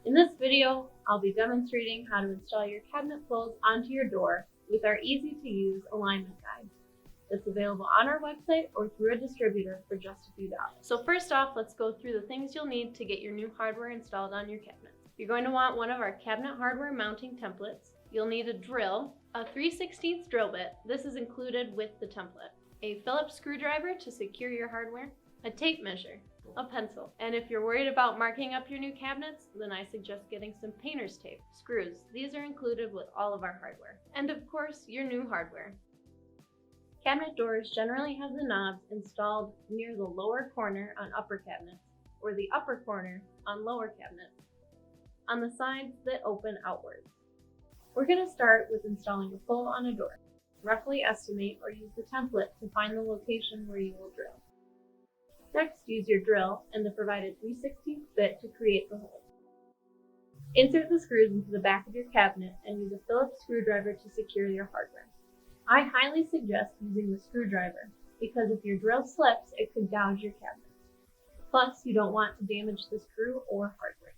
In this video, I'll be demonstrating how to install your cabinet pulls onto your door with our easy-to-use alignment guide. It's available on our website or through a distributor for just a few dollars. So first off, let's go through the things you'll need to get your new hardware installed on your cabinet. You're going to want one of our cabinet hardware mounting templates. You'll need a drill, a 3/16 drill bit. This is included with the template. A Phillips screwdriver to secure your hardware, a tape measure, a pencil, and if you're worried about marking up your new cabinets, then I suggest getting some painter's tape, screws. These are included with all of our hardware. And of course, your new hardware. Cabinet doors generally have the knobs installed near the lower corner on upper cabinets, or the upper corner on lower cabinets, on the sides that open outwards. We're going to start with installing a pull on a door. Roughly estimate or use the template to find the location where you will drill. Next, use your drill and the provided 3/16 bit to create the hole. Insert the screws into the back of your cabinet and use a Phillips screwdriver to secure your hardware. I highly suggest using the screwdriver because if your drill slips, it could gouge your cabinet. Plus, you don't want to damage the screw or hardware.